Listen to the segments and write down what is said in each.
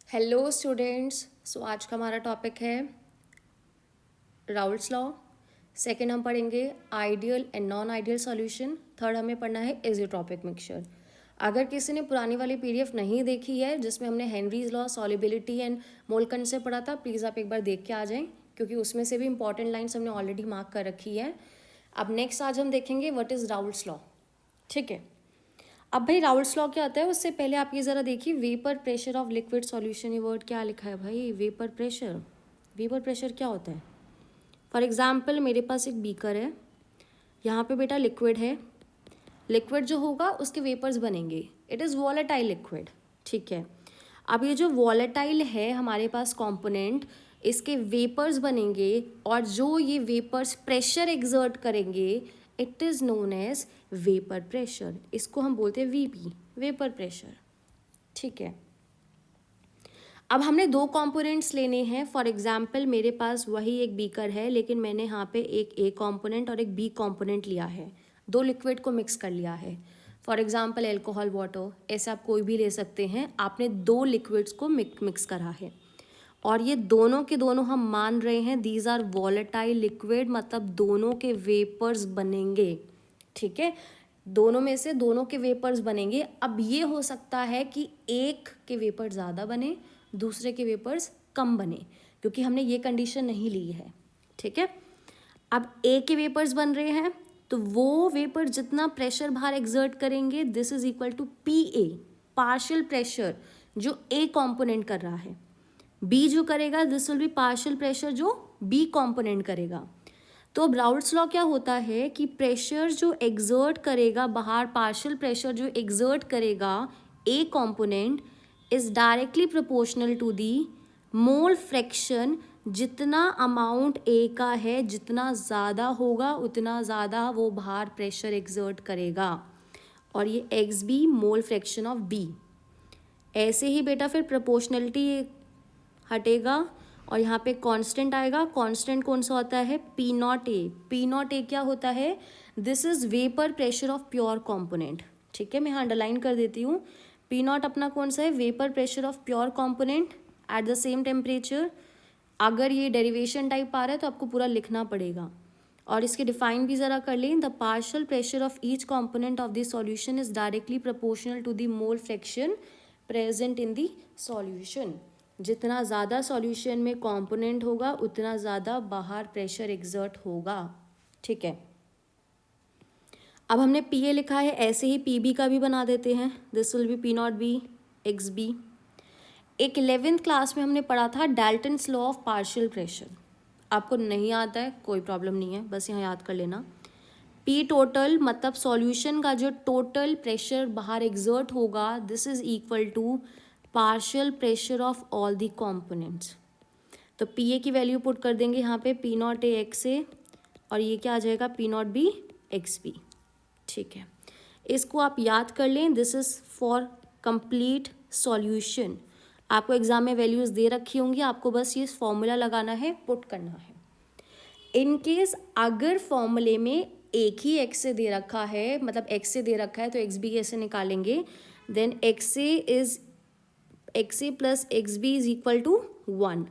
Hello students. सो आज का हमारा टॉपिक है राउल्ट्स लॉ। सेकंड हम पढ़ेंगे ideal and non ideal solution. Third हमें पढ़ना है इज़ोट्रॉपिक मिक्सचर। अगर किसी ने पुरानी वाली पीडीएफ नहीं देखी है जिसमें हमने Henry's law, solubility and mole concept पढ़ा था, प्लीज़ आप एक बार देख के आ जाएं, क्योंकि उसमें से भी इंपॉर्टेंट लाइन्स हमने ऑलरेडी मार्क कर रखी है। अब नेक्स्ट आज हम देखेंगे व्हाट इज़ राउल्ट्स लॉ। ठीक है, अब भाई राउल्ट्स लॉ क्या होता है उससे पहले आप ये ज़रा देखिए, vapour pressure of liquid solution, ये वर्ड क्या लिखा है भाई, वेपर प्रेशर। वेपर प्रेशर क्या होता है? फॉर एग्जांपल मेरे पास एक बीकर है, यहाँ पे बेटा लिक्विड है। लिक्विड जो होगा उसके वेपर्स बनेंगे, इट इज़ वॉलेटाइल लिक्विड। ठीक है, अब ये जो वॉलेटाइल है हमारे पास कंपोनेंट, इसके वेपर्स बनेंगे और जो ये वेपर्स प्रेशर एग्जर्ट करेंगे it is known as vapour pressure. इसको हम बोलते हैं वीपी, वेपर प्रेशर। ठीक है, अब हमने दो कंपोनेंट्स लेने हैं। फॉर एग्जांपल मेरे पास वही एक बीकर है, लेकिन मैंने यहाँ पे एक ए कंपोनेंट और एक बी कंपोनेंट लिया है, दो लिक्विड को मिक्स कर लिया है। फॉर एग्जांपल एल्कोहल वाटर, ऐसे आप कोई भी ले सकते हैं। आपने दो लिक्विड्स को मिक्स करा है और ये दोनों के दोनों हम मान रहे हैं दीज आर वॉलेटाइल लिक्विड, मतलब दोनों के वेपर्स बनेंगे। ठीक है, दोनों में से दोनों के वेपर्स बनेंगे। अब ये हो सकता है कि एक के वेपर ज़्यादा बने, दूसरे के वेपर्स कम बने, क्योंकि हमने ये कंडीशन नहीं ली है। ठीक है, अब ए के वेपर्स बन रहे हैं तो वो वेपर जितना प्रेशर बाहर एक्सर्ट करेंगे this is equal to P A, partial pressure जो ए कॉम्पोनेंट कर रहा है। बी जो करेगा this will be partial pressure जो बी कॉम्पोनेंट करेगा। तो अब राउल्ट्स लॉ क्या होता है कि प्रेशर जो एग्जर्ट करेगा बाहर, पार्शियल प्रेशर जो एग्जर्ट करेगा A component is directly proportional to the mole fraction. जितना अमाउंट ए का है जितना ज़्यादा होगा उतना ज़्यादा वो बाहर प्रेशर एग्जर्ट करेगा, और ये X B mole fraction of B. ऐसे ही बेटा फिर प्रोपोर्शनलिटी हटेगा और यहाँ पे कांस्टेंट आएगा। कांस्टेंट कौन सा होता है? P not a. P not a क्या होता है? This is vapour pressure of pure component. ठीक है, मैं यहाँ अंडरलाइन कर देती हूँ। पी नॉट अपना कौन सा है? Vapour pressure of pure component at the same temperature. अगर ये डेरिवेशन टाइप आ रहा है तो आपको पूरा लिखना पड़ेगा, और इसके डिफाइन भी ज़रा कर लें। The partial pressure of each component of the solution is directly proportional to the mole fraction present in the solution. जितना ज़्यादा सॉल्यूशन में कंपोनेंट होगा उतना ज़्यादा बाहर प्रेशर एग्जर्ट होगा। ठीक है, अब हमने पी ए लिखा है, ऐसे ही पी बी का भी बना देते हैं। This will be P not B X B. एक 11th क्लास में हमने पढ़ा था Dalton's law of partial pressure. आपको नहीं आता है कोई प्रॉब्लम नहीं है, बस यहाँ याद कर लेना। पी टोटल मतलब सॉल्यूशन का जो टोटल प्रेशर बाहर एग्जर्ट होगा this is equal to partial pressure of all the components. तो पी ए की वैल्यू पुट कर देंगे यहाँ पे, P not A X A, और ये क्या आ जाएगा? P not B X B. ठीक है, इसको आप याद कर लें। This is for complete solution. आपको एग्जाम में वैल्यूज दे रखी होंगी, आपको बस ये फॉर्मूला लगाना है, पुट करना है। इन केस अगर फॉर्मूले में एक ही एक्स से दे रखा है, मतलब एक्स से दे रखा है, तो एक्स बी ऐसे निकालेंगे। Then X A is X A plus X B is equal to 1।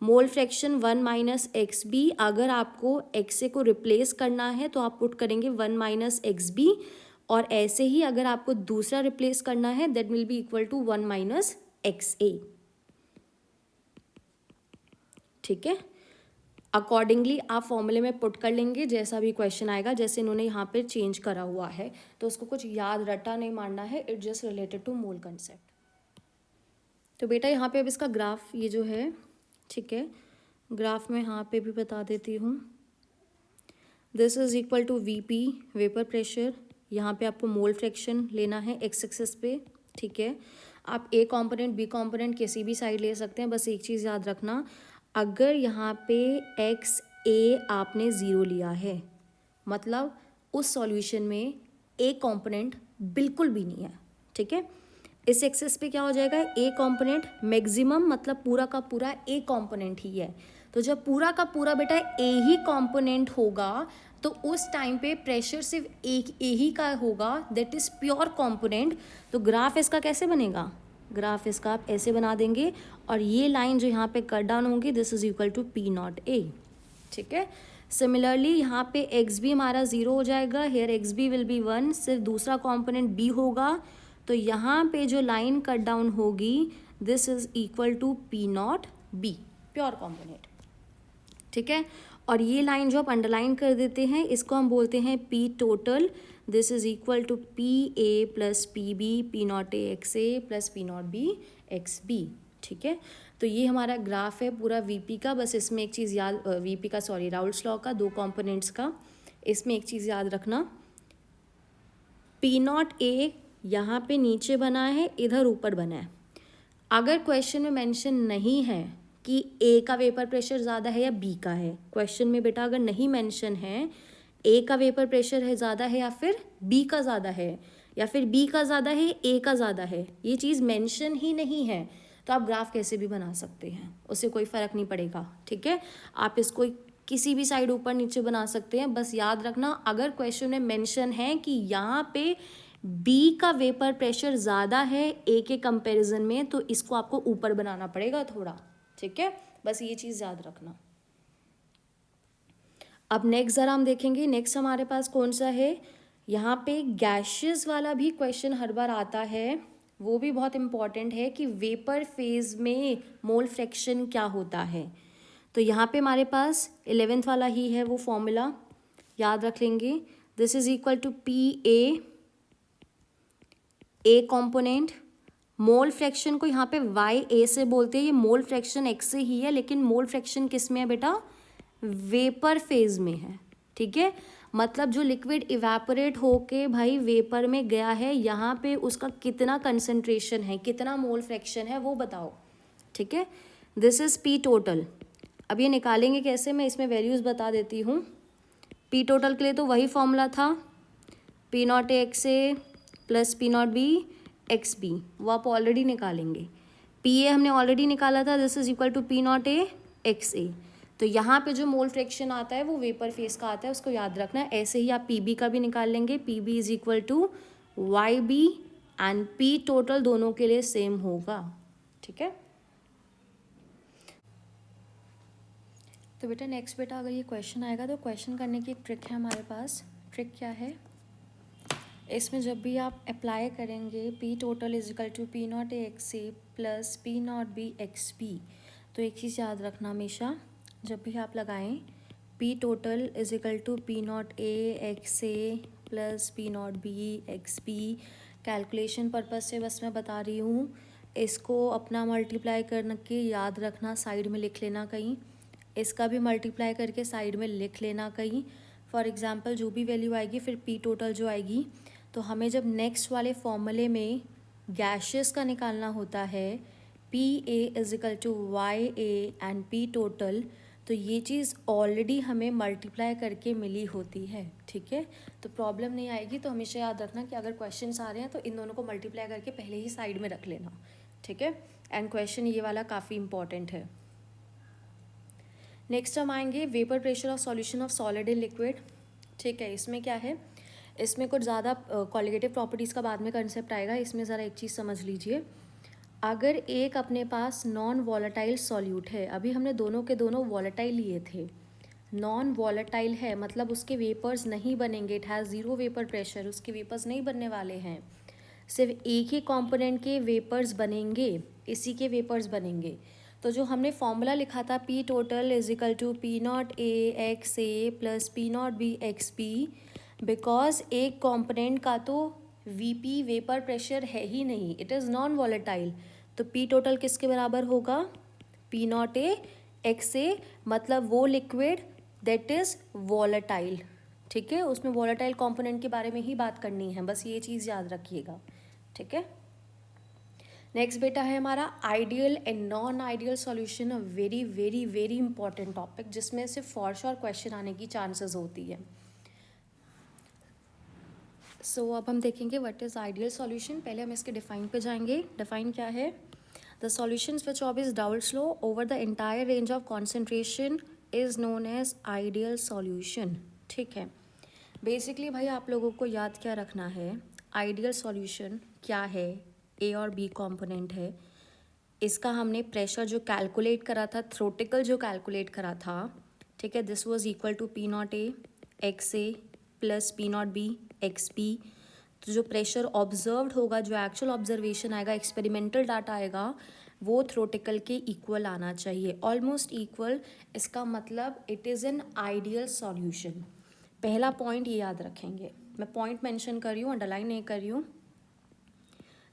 Mole fraction 1 minus X B. अगर आपको एक्स ए को रिप्लेस करना है तो आप पुट करेंगे 1 माइनस एक्स बी, और ऐसे ही अगर आपको दूसरा रिप्लेस करना है that will be equal to 1 minus X A. ठीक है, अकॉर्डिंगली आप फॉर्मूले में पुट कर लेंगे जैसा भी क्वेश्चन आएगा। जैसे इन्होंने यहाँ पे चेंज करा हुआ है तो उसको कुछ याद रटा नहीं मारना है, it just related to mole concept. तो बेटा यहाँ पे अब इसका ग्राफ ये जो है, ठीक है, ग्राफ में यहाँ पे भी बता देती हूँ। This is equal to V P vapour pressure. यहाँ पे आपको मोल फ्रैक्शन लेना है एक्स एक्सिस पे। ठीक है, आप ए कंपोनेंट बी कंपोनेंट किसी भी साइड ले सकते हैं, बस एक चीज़ याद रखना, अगर यहाँ पे एक्स ए आपने ज़ीरो लिया है मतलब उस सॉल्यूशन में ए कंपोनेंट बिल्कुल भी नहीं है। ठीक है, इस एक्सिस पे क्या हो जाएगा? ए कंपोनेंट मैक्सिमम, मतलब पूरा का पूरा ए कंपोनेंट ही है। तो जब पूरा का पूरा बेटा ए ही कंपोनेंट होगा तो उस टाइम पे प्रेशर सिर्फ एक ए ही का होगा, दैट इज प्योर कंपोनेंट। तो ग्राफ इसका कैसे बनेगा? ग्राफ इसका आप ऐसे बना देंगे और ये लाइन जो यहाँ पे कट डाउन होगी this is equal to P not A, ठीक है। सिमिलरली यहाँ पे एक्स बी हमारा 0 हो जाएगा, here X B will be 1, सिर्फ दूसरा कॉम्पोनेंट बी होगा, तो यहाँ पे जो लाइन कट डाउन होगी this is equal to P not B, pure component, ठीक है। और ये लाइन जो आप अंडरलाइन कर देते हैं इसको हम बोलते हैं P total, this is equal to P A plus P B, P not A X A plus P not B X B, ठीक है। तो ये हमारा ग्राफ है पूरा वीपी का। बस इसमें एक चीज़ याद, वीपी का सॉरी राउल्ट्स लॉ का, दो कंपोनेंट्स का, इसमें एक चीज़ याद रखना, पी नॉट ए यहाँ पे नीचे बना है, इधर ऊपर बना है। अगर क्वेश्चन में मेंशन नहीं है कि ए का वेपर प्रेशर ज़्यादा है या बी का है, क्वेश्चन में बेटा अगर नहीं मेंशन है ए का वेपर प्रेशर है ज़्यादा है या फिर बी का ज़्यादा है, या फिर बी का ज़्यादा है ए का ज़्यादा है, ये चीज़ मेंशन ही नहीं है, तो आप ग्राफ कैसे भी बना सकते हैं, उससे कोई फ़र्क नहीं पड़ेगा, ठीक है। आप इसको किसी भी साइड ऊपर नीचे बना सकते हैं, बस याद रखना अगर क्वेश्चन में मेंशन है कि यहाँ पे बी का वेपर प्रेशर ज़्यादा है ए के कंपैरिजन में, तो इसको आपको ऊपर बनाना पड़ेगा थोड़ा, ठीक है। बस ये चीज़ याद रखना। अब नेक्स्ट ज़रा हम देखेंगे, नेक्स्ट हमारे पास कौन सा है, यहाँ पे गैसेस वाला भी क्वेश्चन हर बार आता है, वो भी बहुत इम्पॉर्टेंट है कि वेपर फेज में मोल फ्रैक्शन क्या होता है। तो यहाँ पे हमारे पास 11th वाला ही है वो फॉर्मूला, याद रख लेंगे, this is equal to P A component, mole fraction को यहाँ पे वाई ए से बोलते हैं, ये मोल फ्रैक्शन एक्स से ही है, लेकिन मोल फ्रैक्शन किस में है बेटा, वेपर फेज में है, ठीक है। मतलब जो लिक्विड इवेपोरेट होके भाई वेपर में गया है, यहाँ पे उसका कितना कंसंट्रेशन है, कितना मोल फ्रैक्शन है वो बताओ, ठीक है। This is P total. अब ये निकालेंगे कैसे, मैं इसमें वैल्यूज़ बता देती हूँ। पी टोटल के लिए तो वही फॉर्मूला था, P not A X A plus P not B X B, वो आप ऑलरेडी निकालेंगे। पी ए हमने ऑलरेडी निकाला था, this is equal to P not A X A. तो यहाँ पे जो मोल फ्रैक्शन आता है वो वेपर फेस का आता है, उसको याद रखना है। ऐसे ही आप पी बी का भी निकाल लेंगे, P B is equal to Y B and P total दोनों के लिए सेम होगा, ठीक है। तो बेटा नेक्स्ट बेटा अगर ये क्वेश्चन आएगा तो क्वेश्चन करने की एक ट्रिक है हमारे पास। ट्रिक क्या है, इसमें जब भी आप अप्लाई करेंगे P total is equal to P not A X A plus P not B X B, तो एक चीज़ याद रखना हमेशा, जब भी आप लगाएं P total is equal to P not A X A plus P not B X B, calculation purpose से बस मैं बता रही हूँ, इसको अपना मल्टीप्लाई करके याद रखना, साइड में लिख लेना कहीं, इसका भी मल्टीप्लाई करके साइड में लिख लेना कहीं। फॉर एग्जांपल जो भी वैल्यू आएगी फिर पी टोटल जो आएगी, तो हमें जब नेक्स्ट वाले फॉर्मूले में गैसेस का निकालना होता है P A is equal to Y A and P total, तो ये चीज़ ऑलरेडी हमें मल्टीप्लाई करके मिली होती है, ठीक है। तो प्रॉब्लम नहीं आएगी। तो हमेशा याद रखना कि अगर क्वेश्चंस आ रहे हैं तो इन दोनों को मल्टीप्लाई करके पहले ही साइड में रख लेना, ठीक है। एंड क्वेश्चन ये वाला काफ़ी इंपॉर्टेंट है। नेक्स्ट हम आएंगे vapour pressure of solution of solid in liquid, ठीक है। इसमें क्या है, इसमें कुछ ज़्यादा क्वालिटेटिव प्रॉपर्टीज़ का बाद में कंसेप्ट आएगा, इसमें ज़रा एक चीज़ समझ लीजिए। अगर एक अपने पास नॉन वॉलेटाइल सॉल्यूट है, अभी हमने दोनों के दोनों वॉलेटाइल लिए थे, नॉन वॉलेटाइल है मतलब उसके वेपर्स नहीं बनेंगे, it has zero vapour pressure, उसके वेपर्स नहीं बनने वाले हैं, सिर्फ एक ही कंपोनेंट के वेपर्स बनेंगे, इसी के वेपर्स बनेंगे। तो जो हमने फॉर्मूला लिखा था P total is equal to P not A X A plus P not B X B, because एक कंपोनेंट का तो वीपी वेपर प्रेशर है ही नहीं, इट इज़ नॉन वॉलेटाइल, तो पी टोटल किसके बराबर होगा, P not A X A, मतलब वो लिक्विड दैट इज़ वॉलेटाइल, ठीक है। उसमें वॉलेटाइल कंपोनेंट के बारे में ही बात करनी है, बस ये चीज़ याद रखिएगा, ठीक है। नेक्स्ट बेटा है हमारा ideal and non ideal solution, a very very very important topic, जिसमें से फॉर श्योर क्वेश्चन आने की चांसेस होती है। सो अब हम देखेंगे व्हाट इज़ आइडियल सॉल्यूशन। पहले हम इसके डिफाइन पे जाएंगे। डिफाइन क्या है, द सॉल्यूशंस विच ऑब्स डाउल्स law over the entire range of concentration is known as ideal solution, ठीक है। बेसिकली भाई आप लोगों को याद क्या रखना है, आइडियल सॉल्यूशन क्या है, ए और बी कंपोनेंट है, इसका हमने प्रेशर जो कैलकुलेट करा था, थ्रोटिकल जो कैलकुलेट करा था, ठीक है, this was equal to P not A X A plus P not B X P. तो जो प्रेशर ऑब्जर्व्ड होगा, जो एक्चुअल ऑब्जर्वेशन आएगा, एक्सपेरिमेंटल डाटा आएगा, वो थ्रोटिकल के इक्वल आना चाहिए, ऑलमोस्ट इक्वल। इसका मतलब it is an ideal solution. पहला पॉइंट ये याद रखेंगे, मैं पॉइंट मेंशन कर रही हूँ, अंडरलाइन नहीं कर रही हूँ।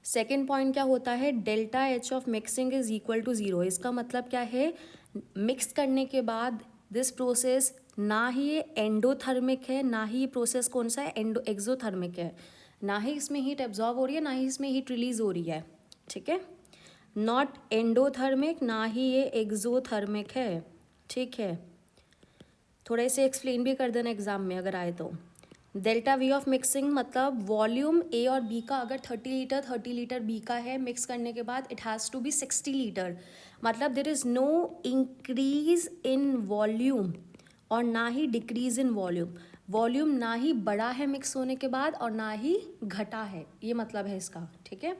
सेकेंड पॉइंट क्या होता है, delta H of mixing is equal to zero. इसका मतलब क्या है, मिक्स करने के बाद दिस प्रोसेस ना ही ये एंडोथर्मिक है, ना ही ये प्रोसेस कौन सा है, एक्सोथर्मिक है। ना ही इसमें हीट एब्जॉर्ब हो रही है, ना ही इसमें हीट रिलीज हो रही है, ठीक है। नॉट एंडोथर्मिक, ना ही ये एक्सोथर्मिक है, ठीक है। थोड़े से एक्सप्लेन भी कर देना एग्जाम में अगर आए तो। डेल्टा वी ऑफ मिक्सिंग मतलब वॉल्यूम ए और बी का अगर 30 लीटर बी का है, मिक्स करने के बाद it has to be 60 litre. मतलब there is no increase in volume और ना ही डिक्रीज इन वॉल्यूम। वॉल्यूम ना ही बढ़ा है मिक्स होने के बाद और ना ही घटा है, ये मतलब है इसका, ठीक है।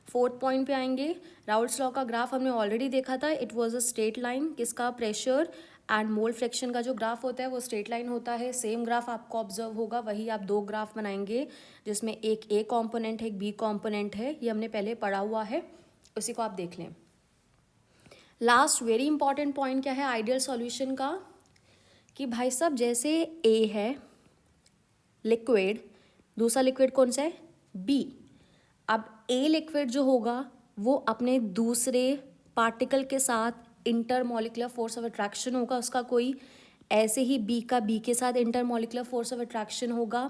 फोर्थ पॉइंट पे आएंगे, राउल्ट्स लॉ का ग्राफ हमने ऑलरेडी देखा था, it was a straight line. किसका, प्रेशर एंड मोल फ्रैक्शन का जो ग्राफ होता है वो स्ट्रेट लाइन होता है। सेम ग्राफ आपको ऑब्जर्व होगा, वही आप दो ग्राफ बनाएंगे जिसमें एक ए कॉम्पोनेंट है, एक बी कॉम्पोनेंट है, ये हमने पहले पढ़ा हुआ है, उसी को आप देख लें। लास्ट वेरी इंपॉर्टेंट पॉइंट क्या है आइडियल सॉल्यूशन का, कि भाई साहब जैसे ए है लिक्विड, दूसरा लिक्विड कौन सा है, बी। अब ए लिक्विड जो होगा वो अपने दूसरे पार्टिकल के साथ इंटरमॉलिकुलर फोर्स ऑफ अट्रैक्शन होगा उसका कोई, ऐसे ही बी का बी के साथ इंटरमॉलिकुलर फोर्स ऑफ अट्रैक्शन होगा।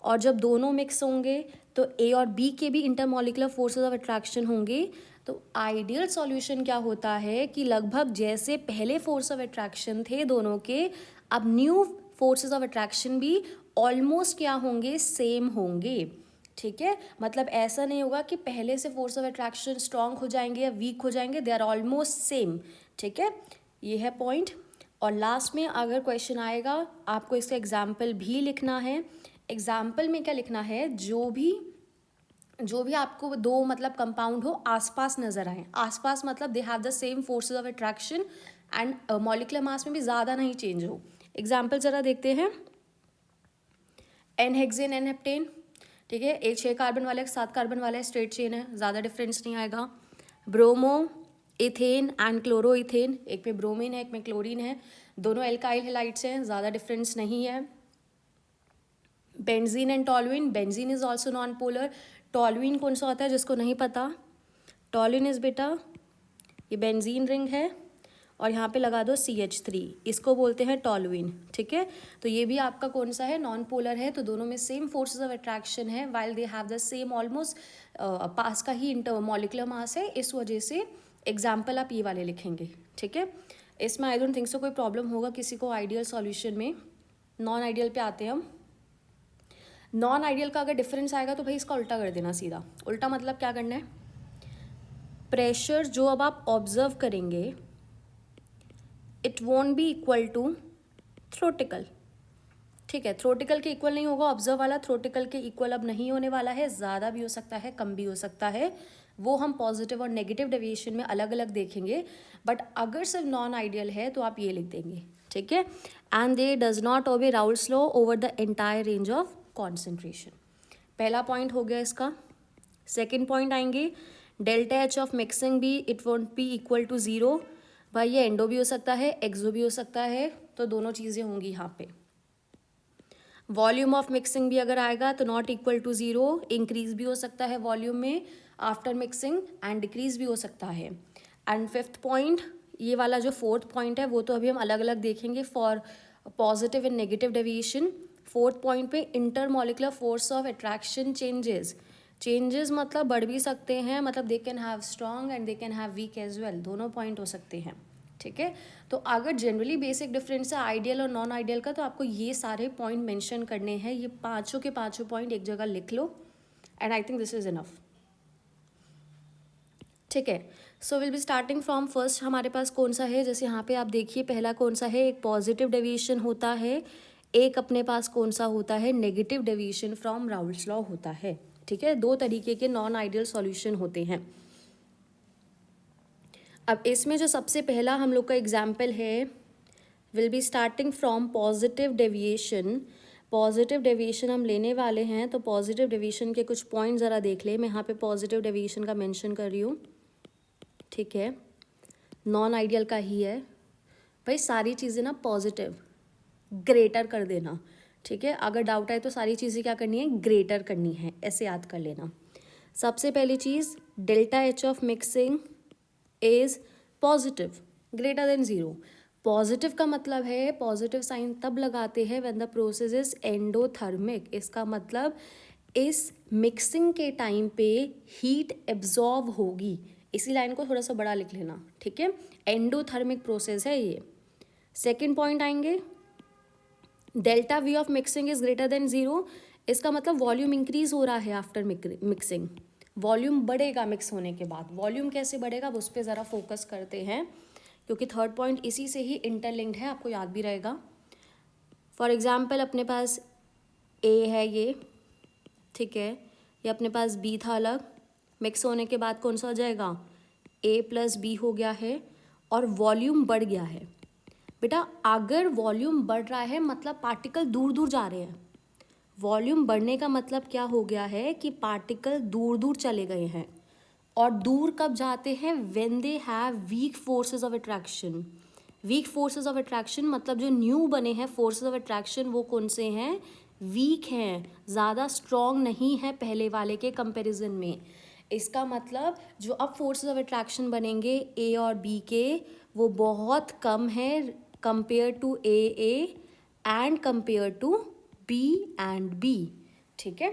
और जब दोनों मिक्स होंगे तो ए और बी के भी इंटरमॉलिकुलर फोर्सेस ऑफ अट्रैक्शन होंगे। तो आइडियल सॉल्यूशन क्या होता है कि लगभग जैसे पहले फोर्स ऑफ अट्रैक्शन थे दोनों के, अब न्यू फोर्सेस ऑफ अट्रैक्शन भी ऑलमोस्ट क्या होंगे, सेम होंगे, ठीक है। मतलब ऐसा नहीं होगा कि पहले से फोर्स ऑफ अट्रैक्शन स्ट्रांग हो जाएंगे या वीक हो जाएंगे, दे आर ऑलमोस्ट सेम, ठीक है। ये है पॉइंट। और लास्ट में अगर क्वेश्चन आएगा आपको इसका एग्जाम्पल भी लिखना है। एग्जाम्पल में क्या लिखना है, जो भी आपको दो मतलब कंपाउंड हो आसपास नजर आए, आसपास मतलब दे have the same forces of attraction and molecular mass में भी ज़्यादा नहीं चेंज हो। एग्जाम्पल ज़रा देखते हैं, एन हेक्सेन एन हेप्टेन, ठीक है, एक 6 कार्बन वाला एक 7 कार्बन वाला स्ट्रेट चेन है, ज़्यादा डिफरेंस नहीं आएगा। Bromo ethane and chloro ethane, एक में ब्रोमीन है एक में क्लोरीन है, दोनों एल्काइल हैलाइड्स हैं, ज़्यादा डिफरेंस नहीं है। Benzene and toluene, benzene is also non polar. Toluene कौन सा होता है जिसको नहीं पता, टॉलुइन इज बेटा ये बेंजीन रिंग है और यहाँ पे लगा दो CH3, इसको बोलते हैं टॉलुइन, ठीक है। तो ये भी आपका कौन सा है, नॉन पोलर है, तो दोनों में सेम फोर्सेस ऑफ अट्रैक्शन है, while they have the same almost पास का ही मॉलिक्यूलर मास है, इस वजह से एग्जाम्पल आप ये वाले लिखेंगे, ठीक है। इसमें आई डोंट थिंक सो कोई प्रॉब्लम होगा किसी को आइडियल सॉल्यूशन में। नॉन आइडियल पे आते हैं हम। नॉन आइडियल का अगर डिफरेंस आएगा तो भाई इसका उल्टा कर देना सीधा। उल्टा मतलब क्या करना है, प्रेशर जो अब आप ऑब्जर्व करेंगे it won't be equal to theoretical, ठीक है। थ्रोटिकल के इक्वल नहीं होगा, ऑब्जर्व वाला थ्रोटिकल के इक्वल अब नहीं होने वाला है, ज़्यादा भी हो सकता है कम भी हो सकता है, वो हम पॉजिटिव और नेगेटिव डेविएशन में अलग अलग देखेंगे। बट अगर सिर्फ नॉन आइडियल है तो आप ये लिख देंगे, ठीक है। And they does not obey Raoult's law over the entire range of concentration. पहला पॉइंट हो गया इसका। सेकेंड पॉइंट आएंगे, डेल्टा एच ऑफ मिक्सिंग भी it won't be equal to zero. भाई ये एंडो भी हो सकता है एक्सो भी हो सकता है, तो दोनों चीज़ें होंगी यहाँ पे। वॉल्यूम ऑफ मिक्सिंग भी अगर आएगा तो not equal to zero, increase भी हो सकता है वॉल्यूम में आफ्टर मिक्सिंग एंड डिक्रीज भी हो सकता है। एंड फिफ्थ पॉइंट, ये वाला जो फोर्थ पॉइंट है वो तो अभी हम अलग अलग देखेंगे for positive and negative deviation. Fourth point पे intermolecular force of attraction changes मतलब बढ़ भी सकते हैं, मतलब they can have strong and they can have weak as well, दोनों पॉइंट हो सकते हैं, ठीक है। तो अगर जनरली बेसिक डिफरेंस है आइडियल और नॉन आइडियल का, तो आपको ये सारे पॉइंट मेंशन करने हैं, ये पांचों के पांचों पॉइंट एक जगह लिख लो and I think this is enough, ठीक है। So will be starting from first. हमारे पास कौन सा है, जैसे यहाँ पे आप देखिए पहला कौन सा है, एक पॉजिटिव डेविएशन होता है, एक अपने पास कौन सा होता है, negative deviation from Raoult's law होता है, ठीक है, 2 तरीके के नॉन आइडियल सॉल्यूशन होते हैं। अब इसमें जो सबसे पहला हम लोग का एग्जाम्पल है, will be starting from positive deviation. Positive deviation हम लेने वाले हैं, तो पॉजिटिव डेविएशन के कुछ पॉइंट ज़रा देख लें। मैं यहाँ पे पॉजिटिव डेविएशन का मेंशन कर रही हूँ, ठीक है, नॉन आइडियल का ही है। भाई सारी चीज़ें ना पॉजिटिव ग्रेटर कर देना, ठीक है, अगर डाउट आए तो सारी चीज़ें क्या करनी है, ग्रेटर करनी है, ऐसे याद कर लेना। सबसे पहली चीज़, delta H of mixing is positive greater than 0। Positive का मतलब है, पॉजिटिव साइन तब लगाते हैं when the process is endothermic. इसका मतलब इस मिक्सिंग के टाइम पे हीट एब्जॉर्ब होगी। इसी लाइन को थोड़ा सा बड़ा लिख लेना, ठीक है, एंडोथर्मिक प्रोसेस है ये। सेकेंड पॉइंट आएंगे, delta we of mixing is greater than 0। इसका मतलब वॉल्यूम इंक्रीज हो रहा है आफ्टर मिक्सिंग, वॉल्यूम बढ़ेगा मिक्स होने के बाद। वॉल्यूम कैसे बढ़ेगा, अब उस पर ज़रा फोकस करते हैं, क्योंकि थर्ड पॉइंट इसी से ही इंटरलिंक्ड है, आपको याद भी रहेगा। फॉर एग्जाम्पल अपने पास ए है ये, ठीक है, ये अपने पास बी था अलग, मिक्स होने के बाद कौन सा हो जाएगा, ए प्लस बी हो गया है, और वॉल्यूम बढ़ गया है। बेटा अगर वॉल्यूम बढ़ रहा है मतलब पार्टिकल दूर दूर जा रहे हैं। वॉल्यूम बढ़ने का मतलब क्या हो गया है कि पार्टिकल दूर दूर चले गए हैं। और दूर कब जाते हैं, when they have weak forces of attraction. Weak forces of attraction मतलब जो न्यू बने हैं फोर्सेस ऑफ अट्रैक्शन, वो कौन से हैं, वीक हैं, ज़्यादा स्ट्रॉन्ग नहीं है पहले वाले के कंपैरिजन में। इसका मतलब जो अब फोर्सेस ऑफ अट्रैक्शन बनेंगे ए और बी के, वो बहुत कम है compare to A and compare to B and B, ठीक है।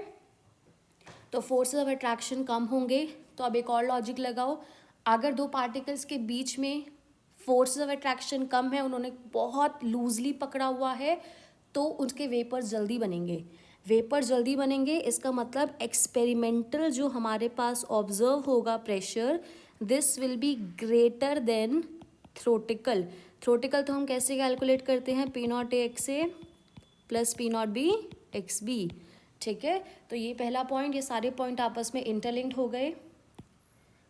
तो फोर्सेस ऑफ अट्रैक्शन कम होंगे। तो अब एक और लॉजिक लगाओ, अगर दो पार्टिकल्स के बीच में फोर्सेस ऑफ अट्रैक्शन कम है, उन्होंने बहुत लूजली पकड़ा हुआ है, तो उनके वेपर्स जल्दी बनेंगे। वेपर जल्दी बनेंगे इसका मतलब एक्सपेरिमेंटल जो हमारे पास ऑब्जर्व होगा pressure, this will be greater than theoretical. Theoretical तो हम कैसे कैलकुलेट करते हैं, P not A X A plus P not B X B, ठीक है। तो ये पहला पॉइंट, ये सारे पॉइंट आपस में इंटरलिंक्ड हो गए।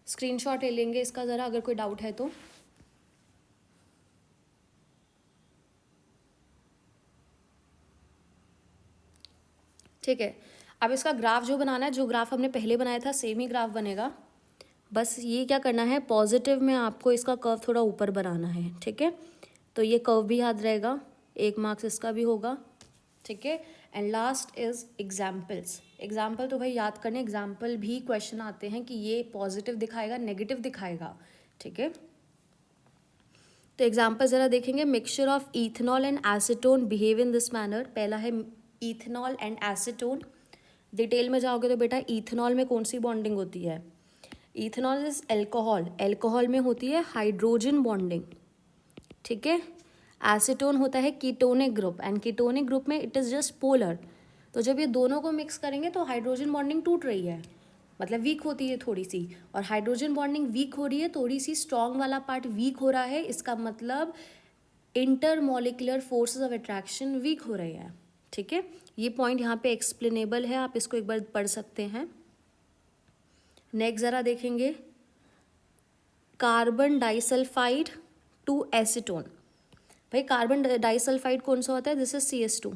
स्क्रीनशॉट ले लेंगे इसका ज़रा, अगर कोई डाउट है तो। ठीक है, अब इसका ग्राफ जो बनाना है, जो ग्राफ हमने पहले बनाया था सेम ही ग्राफ बनेगा। बस ये क्या करना है, पॉजिटिव में आपको इसका कर्व थोड़ा ऊपर बनाना है, ठीक है। तो ये कर्व भी याद रहेगा, 1 मार्क्स इसका भी होगा, ठीक है। And last is examples. Example तो भाई याद करने, एग्जाम्पल भी क्वेश्चन आते हैं कि ये पॉजिटिव दिखाएगा नेगेटिव दिखाएगा, ठीक है। तो एग्जाम्पल ज़रा देखेंगे, mixture of ethanol and acetone behave in this manner. पहला है इथेनॉल एंड एसीटोन। डिटेल में जाओगे तो बेटा इथेनॉल में कौन सी बॉन्डिंग होती है, इथेनॉल इज एल्कोहल, एल्कोहल में होती है हाइड्रोजन बॉन्डिंग, ठीक है। एसीटोन होता है ketonic group, and ketonic group में इट इज़ जस्ट पोलर। तो जब ये दोनों को मिक्स करेंगे तो हाइड्रोजन बॉन्डिंग टूट रही है, मतलब वीक होती है थोड़ी सी, और हाइड्रोजन बॉन्डिंग वीक हो रही है, थोड़ी सी स्ट्रॉन्ग वाला पार्ट वीक हो रहा है। इसका मतलब intermolecular forces of attraction weak हो रहे हैं, ठीक है। ये पॉइंट यहाँ पे एक्सप्लेनेबल है, आप इसको एक बार पढ़ सकते हैं। नेक्स्ट ज़रा देखेंगे, कार्बन डाइसल्फाइड टू एसीटोन। भाई कार्बन डाइसल्फाइड कौन सा होता है, दिस इज CH2,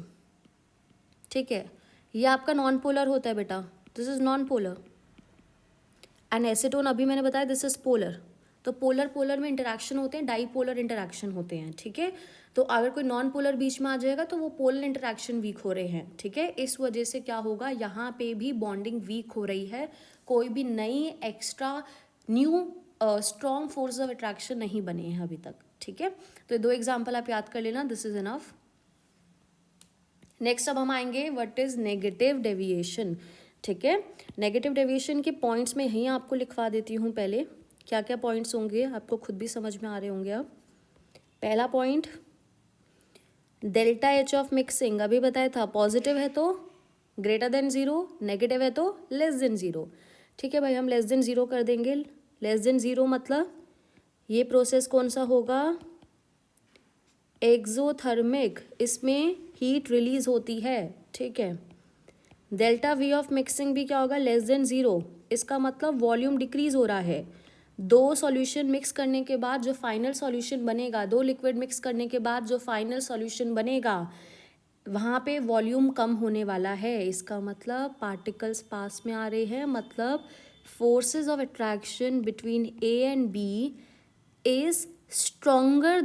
ठीक है। ये आपका नॉन पोलर होता है बेटा, this is non polar. And acetone अभी मैंने बताया दिस इज पोलर। तो पोलर पोलर में इंटरेक्शन होते हैं, डाईपोलर इंटरेक्शन होते हैं, ठीक है। तो अगर कोई नॉन पोलर बीच में आ जाएगा तो वो पोलर इंटरेक्शन वीक हो रहे हैं, ठीक है। इस वजह से क्या होगा, यहाँ पे भी बॉन्डिंग वीक हो रही है, कोई भी नई extra new strong force of attraction नहीं बने हैं अभी तक, ठीक है। तो 2 एग्जाम्पल आप याद कर लेना, दिस इज इनफ। नेक्स्ट अब हम आएंगे व्हाट इज नेगेटिव डेविएशन, ठीक है। नेगेटिव डेविएशन के पॉइंट्स में यहीं आपको लिखवा देती हूँ पहले, क्या क्या पॉइंट्स होंगे आपको खुद भी समझ में आ रहे होंगे अब। पहला point, delta H of mixing, अभी बताया था पॉजिटिव है तो ग्रेटर देन 0, नेगेटिव है तो लेस देन 0, ठीक है भाई। हम लेस देन 0 कर देंगे। लेस देन 0 मतलब ये प्रोसेस कौन सा होगा, एक्सोथर्मिक, इसमें हीट रिलीज होती है, ठीक है। डेल्टा वी ऑफ मिक्सिंग भी क्या होगा, लेस देन 0। इसका मतलब वॉल्यूम डिक्रीज हो रहा है। दो सॉल्यूशन मिक्स करने के बाद जो फाइनल सॉल्यूशन बनेगा, दो लिक्विड मिक्स करने के बाद जो फाइनल सॉल्यूशन बनेगा, वहाँ पे वॉल्यूम कम होने वाला है। इसका मतलब पार्टिकल्स पास में आ रहे हैं, मतलब forces of attraction between A and B is stronger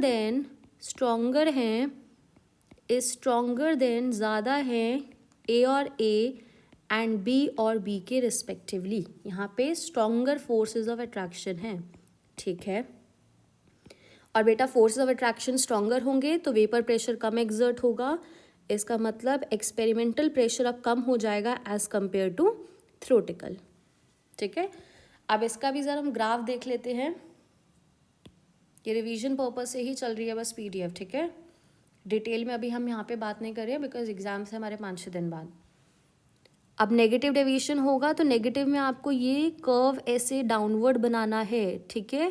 than ज़्यादा हैं ए और ए एंड बी और बी के रिस्पेक्टिवली। यहाँ पे स्ट्रोंगर फोर्सेस ऑफ अट्रैक्शन हैं, ठीक है। और बेटा फोर्सेस ऑफ अट्रैक्शन स्ट्रोंगर होंगे तो वेपर प्रेशर कम एक्सर्ट होगा। इसका मतलब एक्सपेरिमेंटल प्रेशर अब कम हो जाएगा एज कंपेयर टू थ्योरेटिकल, ठीक है। अब इसका भी ज़रा हम ग्राफ देख लेते हैं। ये रिवीजन पर्पस से ही चल रही है बस पीडीएफ, ठीक है। डिटेल में अभी हम यहाँ पे बात नहीं कर रहे हैं बिकॉज एग्जाम्स है हमारे 5-6 दिन बाद। अब नेगेटिव डेविएशन होगा तो नेगेटिव में आपको ये कर्व ऐसे डाउनवर्ड बनाना है, ठीक है,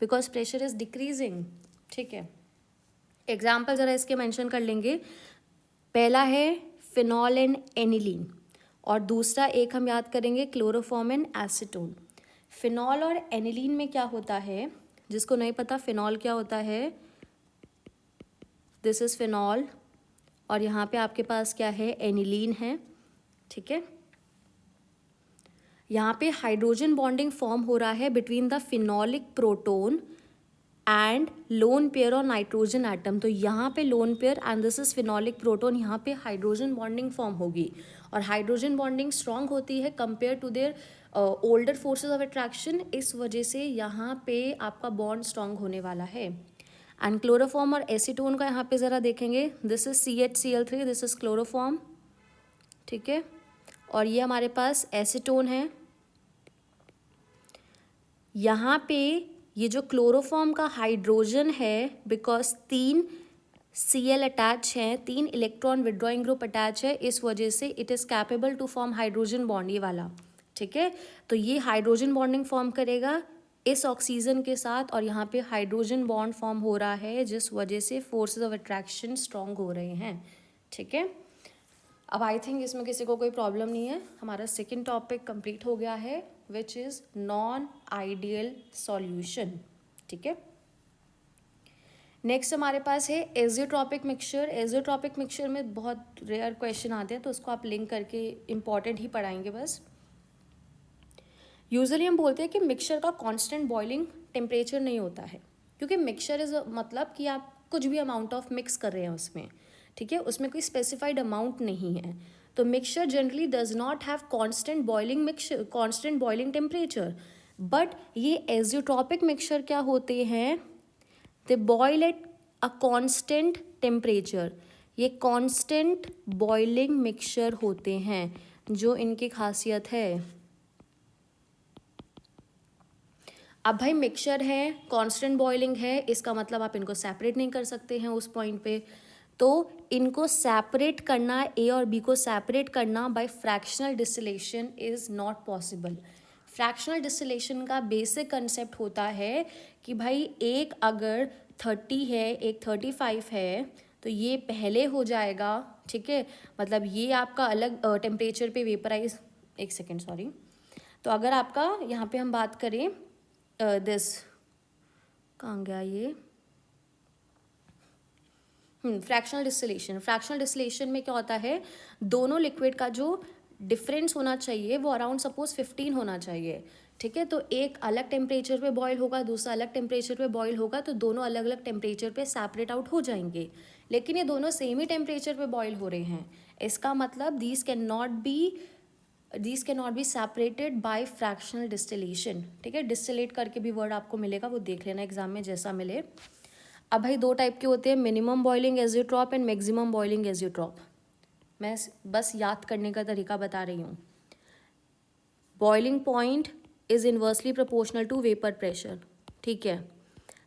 बिकॉज प्रेशर इज डिक्रीजिंग, ठीक है। एग्जाम्पल ज़रा इसके मेंशन कर लेंगे। पहला है फिनॉल एंड एनिलीन और दूसरा एक हम याद करेंगे क्लोरोफॉर्म एंड एसीटोन। फिनॉल और एनिलीन में क्या होता है, जिसको नहीं पता फिनॉल क्या होता है, दिस इज़ फिनॉल और यहाँ पे आपके पास क्या है, एनिलीन है, ठीक है। यहाँ पे हाइड्रोजन बॉन्डिंग फॉर्म हो रहा है between the phenolic proton and lone pair और नाइट्रोजन एटम। तो यहाँ पे lone pair and this is phenolic proton, यहाँ पे हाइड्रोजन बॉन्डिंग फॉर्म होगी और हाइड्रोजन बॉन्डिंग स्ट्रॉन्ग होती है compare to their older forces of attraction. इस वजह से यहाँ पे आपका बॉन्ड स्ट्रॉन्ग होने वाला है। एंड क्लोरोफॉर्म और एसीटोन का यहाँ पे ज़रा देखेंगे, this is CH Cl3, this is chloroform, ठीक है, और ये हमारे पास एसीटोन है। यहाँ पे ये जो क्लोरोफॉर्म का हाइड्रोजन है, बिकॉज 3 Cl अटैच हैं, 3 इलेक्ट्रॉन विड्रॉइंग ग्रुप अटैच है, इस वजह से it is capable to form hydrogen bond, ये वाला, ठीक है। तो ये हाइड्रोजन बॉन्डिंग फॉर्म करेगा इस ऑक्सीजन के साथ और यहाँ पे हाइड्रोजन बॉन्ड फॉर्म हो रहा है जिस वजह से फोर्सेस ऑफ अट्रैक्शन स्ट्रॉन्ग हो रहे हैं, ठीक है। अब आई थिंक इसमें किसी को कोई प्रॉब्लम नहीं है। हमारा सेकेंड टॉपिक कंप्लीट हो गया है which is non ideal solution, ठीक है। नेक्स्ट हमारे पास है एजियोट्रॉपिक मिक्सचर। एजियोट्रॉपिक मिक्सचर में बहुत रेयर क्वेश्चन आते हैं तो उसको आप लिंक करके इंपॉर्टेंट ही पढ़ाएंगे बस। यूजुअली हम बोलते हैं कि मिक्सचर का कांस्टेंट बॉइलिंग टेम्परेचर नहीं होता है, क्योंकि मिक्सचर इज मतलब कि आप कुछ भी अमाउंट ऑफ मिक्स कर रहे हैं उसमें, ठीक है, उसमें कोई स्पेसिफाइड अमाउंट नहीं है। तो mixture generally does not have constant boiling temperature, but ये एजियोट्रॉपिक मिक्सचर क्या होते हैं, they boil at a constant temperature. ये कांस्टेंट बॉइलिंग मिक्सचर होते हैं जो इनकी खासियत है। अब भाई मिक्सचर है, कांस्टेंट बॉइलिंग है, इसका मतलब आप इनको सेपरेट नहीं कर सकते हैं उस पॉइंट पे। तो इनको सेपरेट करना, ए और बी को सेपरेट करना by fractional distillation is not possible. Fractional distillation का बेसिक कंसेप्ट होता है कि भाई एक अगर 30 है, एक 35 है, तो ये पहले हो जाएगा, ठीक है, मतलब ये आपका अलग टेम्परेचर पे वेपराइज, एक सेकेंड सॉरी। तो अगर आपका यहाँ पे हम बात करें दिस, कहाँ गया ये, फ्रैक्शनल डिस्टिलेशन में क्या होता है, दोनों लिक्विड का जो डिफरेंस होना चाहिए वो अराउंड सपोज 15 होना चाहिए, ठीक है। तो एक अलग टेम्परेचर पे बॉयल होगा, दूसरा अलग टेम्परेचर पे बॉयल होगा, तो दोनों अलग अलग टेम्परेचर पे सेपरेट आउट हो जाएंगे, लेकिन ये दोनों सेम ही टेम्परेचर पे बॉयल हो रहे हैं। इसका मतलब these can not be separated by fractional distillation, ठीक है। डिस्टिलेट करके भी वर्ड आपको मिलेगा, वो देख लेना एग्जाम में जैसा मिले। अब भाई दो टाइप के होते हैं, minimum boiling azeotrope and maximum boiling azeotrope. मैं बस याद करने का तरीका बता रही हूँ। Boiling point is inversely proportional to vapour pressure, ठीक है।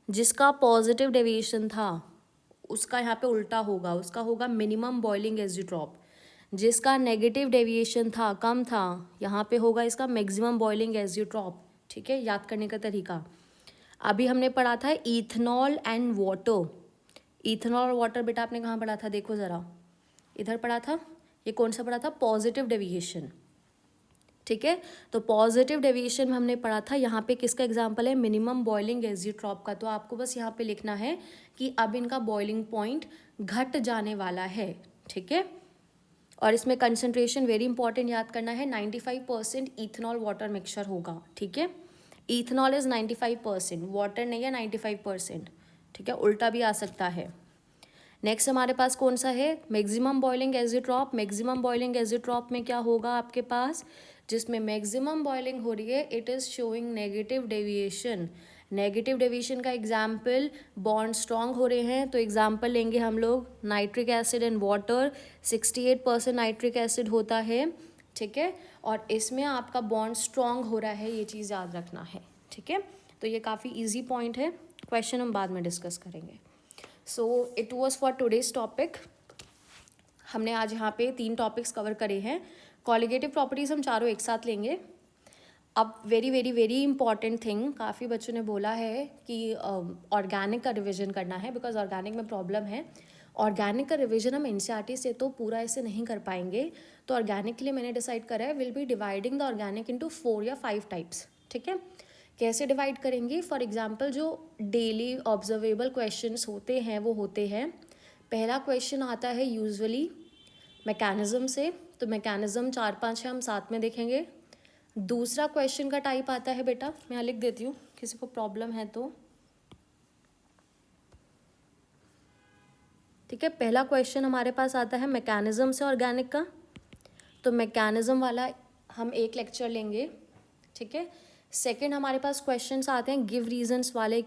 जिसका पॉजिटिव डेविएशन था उसका यहाँ पे उल्टा होगा, उसका होगा मिनिमम बॉइलिंग एजियोट्रॉप। जिसका नेगेटिव डेविएशन था, कम था, यहाँ पे होगा इसका मैक्सिमम बॉइलिंग एजियोट्रॉप, ठीक है। याद करने का तरीका अभी हमने पढ़ा था इथेनॉल एंड वाटर। इथेनॉल और वाटर बेटा आपने कहाँ पढ़ा था, देखो ज़रा, इधर पढ़ा था, ये कौन सा पढ़ा था, पॉजिटिव डेविएशन, ठीक है। तो पॉजिटिव डेविएशन में हमने पढ़ा था, यहाँ पे किसका एग्जांपल है, मिनिमम बॉइलिंग एजियोट्रॉप का। तो आपको बस यहाँ पे लिखना है कि अब इनका बॉइलिंग पॉइंट घट जाने वाला है, ठीक है। और इसमें कंसंट्रेशन वेरी इंपॉर्टेंट याद करना है, 95% इथेनॉल वाटर मिक्सचर होगा, ठीक है। इथेनॉल इज 95%, वाटर नहीं है 95%, ठीक है, उल्टा भी आ सकता है। नेक्स्ट हमारे पास कौन सा है, maximum boiling azeotrope. Maximum boiling azeotrope में क्या होगा आपके पास, जिसमें मैक्सिमम बॉइलिंग हो रही है, it is showing negative deviation. Negative deviation का एग्जाम्पल, बॉन्ड स्ट्रॉन्ग हो रहे हैं, तो एग्जाम्पल लेंगे हम लोग nitric acid and water, 68% nitric acid होता है, ठीक है, और इसमें आपका बॉन्ड स्ट्रॉन्ग हो रहा है, ये चीज़ याद रखना है, ठीक है। तो ये काफ़ी ईजी पॉइंट है, क्वेश्चन हम बाद में डिस्कस करेंगे। So it was for today's topic. हमने आज यहाँ पे 3 टॉपिक्स कवर करे हैं। कॉलिगेटिव प्रॉपर्टीज़ हम चारों एक साथ लेंगे। अब very very very important thing, काफ़ी बच्चों ने बोला है कि ऑर्गेनिक का रिवीजन करना है, बिकॉज ऑर्गेनिक में प्रॉब्लम है। ऑर्गेनिक का रिवीजन हम एनसीईआरटी से तो पूरा ऐसे नहीं कर पाएंगे, तो ऑर्गेनिक के लिए मैंने डिसाइड करा है, will be dividing the organic into 4 या 5 टाइप्स, ठीक है। कैसे डिवाइड करेंगे, फॉर एग्जाम्पल जो डेली ऑब्जर्वेबल क्वेश्चंस होते हैं वो होते हैं, पहला क्वेश्चन आता है यूजुअली मैकेनिज्म से, तो मैकेनिज्म 4-5 है, हम साथ में देखेंगे। दूसरा क्वेश्चन का टाइप आता है, बेटा मैं यहाँ लिख देती हूँ, किसी को प्रॉब्लम है तो, ठीक है। पहला क्वेश्चन हमारे पास आता है मैकेनिज्म से ऑर्गेनिक का, तो मैकेनिज्म वाला हम एक लेक्चर लेंगे, ठीक है। सेकंड हमारे पास क्वेश्चंस आते हैं गिव रीजंस वाले,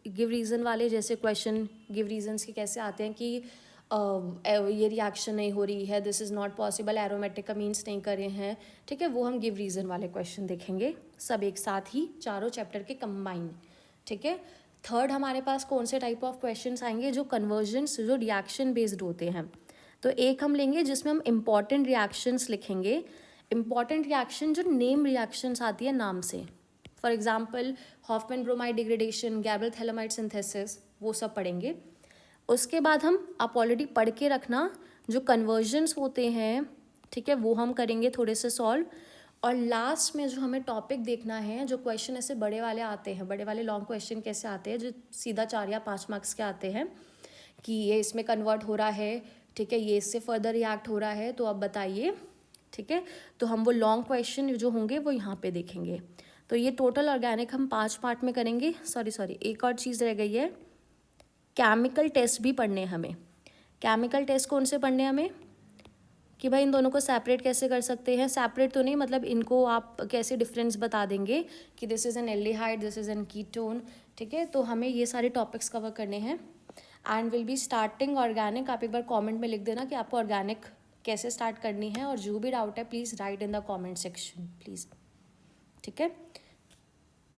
गिव रीज़न वाले, जैसे क्वेश्चन गिव रीजंस के कैसे आते हैं कि ये रिएक्शन नहीं हो रही है, this is not possible, aromatic का मीन्स नहीं कर रहे हैं, ठीक है, वो हम गिव रीज़न वाले क्वेश्चन देखेंगे, सब एक साथ ही चारों चैप्टर के कंबाइन, ठीक है। थर्ड हमारे पास कौन से टाइप ऑफ क्वेश्चंस आएंगे, जो कन्वर्जन्स, जो रिएक्शन बेस्ड होते हैं। तो एक हम लेंगे जिसमें हम इम्पॉर्टेंट रिएक्शंस लिखेंगे, इम्पॉर्टेंट रिएक्शन जो नेम रिएक्शंस आती है नाम से, for example Hoffmann bromide degradation, Gabriel phthalimide synthesis, वो सब पढ़ेंगे। उसके बाद हम, आप ऑलरेडी पढ़ के रखना, जो कन्वर्जन्स होते हैं, ठीक है, वो हम करेंगे थोड़े से सॉल्व। और लास्ट में जो हमें टॉपिक देखना है, जो क्वेश्चन ऐसे बड़े वाले आते हैं, बड़े वाले लॉन्ग क्वेश्चन कैसे आते हैं, जो सीधा 4 या 5 मार्क्स के आते हैं, कि ये इसमें कन्वर्ट हो रहा है, ठीक है, ये इससे फर्दर रिएक्ट हो रहा है, तो अब बताइए, ठीक है। तो हम वो लॉन्ग क्वेश्चन जो होंगे वो यहाँ पे देखेंगे। तो ये टोटल ऑर्गेनिक हम 5 पार्ट में करेंगे। सॉरी एक और चीज़ रह गई है, केमिकल टेस्ट भी पढ़ने हमें। केमिकल टेस्ट कौन से पढ़ने हमें, कि भाई इन दोनों को सेपरेट कैसे कर सकते हैं, सेपरेट तो नहीं, मतलब इनको आप कैसे डिफरेंस बता देंगे कि this is an aldehyde, this is an ketone, ठीक है। तो हमें ये सारे टॉपिक्स कवर करने हैं and will be starting organic. आप एक बार कमेंट में लिख देना कि आपको ऑर्गेनिक कैसे स्टार्ट करनी है, और जो भी डाउट है please write in the comment section please, ठीक है।